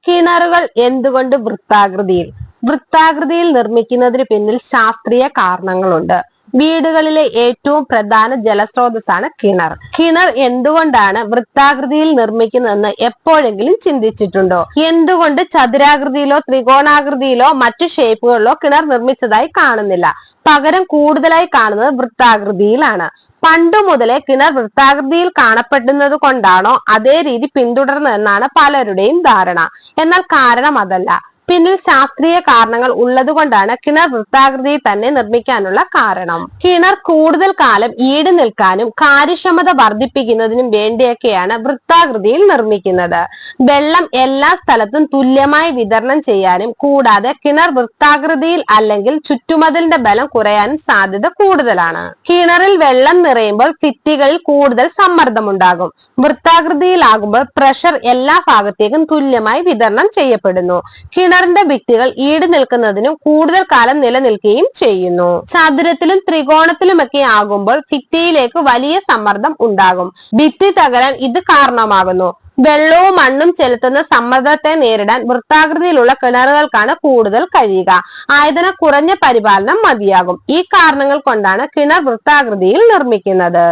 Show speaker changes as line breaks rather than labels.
കിണറുകൾ എന്തുകൊണ്ട് വൃത്താകൃതിയിൽ നിർമ്മിക്കുന്നതിന് പിന്നിൽ ശാസ്ത്രീയ കാരണങ്ങളുണ്ട്. വീടുകളിലെ ഏറ്റവും പ്രധാന ജലസ്രോതസ്സാണ് കിണർ. കിണർ എന്തുകൊണ്ടാണ് വൃത്താകൃതിയിൽ നിർമ്മിക്കുന്നതെന്ന് എപ്പോഴെങ്കിലും ചിന്തിച്ചിട്ടുണ്ടോ? എന്തുകൊണ്ട് ചതുരാകൃതിയിലോ ത്രികോണാകൃതിയിലോ മറ്റു ഷേപ്പുകളിലോ കിണർ നിർമ്മിച്ചതായി കാണുന്നില്ല? പകരം കൂടുതലായി കാണുന്നത് വൃത്താകൃതിയിലാണ്. പണ്ടു മുതലേ കിണർ വൃത്താകൃതിയിൽ കാണപ്പെടുന്നത് കൊണ്ടാണോ അതേ രീതി പിന്തുടർന്നതെന്നാണ് പലരുടെയും ധാരണ. എന്നാൽ കാരണം അതല്ല. പിന്നിൽ ശാസ്ത്രീയ കാരണങ്ങൾ ഉള്ളത് കൊണ്ടാണ് കിണർ വൃത്താകൃതിയിൽ തന്നെ നിർമ്മിക്കാനുള്ള കാരണം. കിണർ കൂടുതൽ കാലം ഈട് നിൽക്കാനും കാര്യക്ഷമത വർദ്ധിപ്പിക്കുന്നതിനും വേണ്ടിയൊക്കെയാണ് വൃത്താകൃതിയിൽ നിർമ്മിക്കുന്നത്. വെള്ളം എല്ലാ സ്ഥലത്തും തുല്യമായി വിതരണം ചെയ്യാനും കൂടാതെ കിണർ വൃത്താകൃതിയിൽ അല്ലെങ്കിൽ ചുറ്റുമതിലിന്റെ ബലം കുറയാനും സാധ്യത കൂടുതലാണ്. കിണറിൽ വെള്ളം നിറയുമ്പോൾ ഭിത്തികളിൽ കൂടുതൽ സമ്മർദ്ദമുണ്ടാകും. വൃത്താകൃതിയിലാകുമ്പോൾ പ്രഷർ എല്ലാ ഭാഗത്തേക്കും തുല്യമായി വിതരണം ചെയ്യപ്പെടുന്നു. കിണറിന്റെ ഭിത്തികൾ ഈട് നിൽക്കുന്നതിനും കൂടുതൽ കാലം നിലനിൽക്കുകയും ചെയ്യുന്നു. ചതുരത്തിലും ത്രികോണത്തിലുമൊക്കെ ആകുമ്പോൾ ഭിത്തിയിലേക്ക് വലിയ സമ്മർദ്ദം ഉണ്ടാകും. ഭിത്തി തകരാൻ ഇത് കാരണമാകുന്നു. വെള്ളവും മണ്ണും ചെലുത്തുന്ന സമ്മർദ്ദത്തെ നേരിടാൻ വൃത്താകൃതിയിലുള്ള കിണറുകൾക്കാണ് കൂടുതൽ കഴിയുക. ആയതിനാൽ കുറഞ്ഞ പരിപാലനം മതിയാകും. ഈ കാരണങ്ങൾ കൊണ്ടാണ് കിണർ വൃത്താകൃതിയിൽ നിർമ്മിക്കുന്നത്.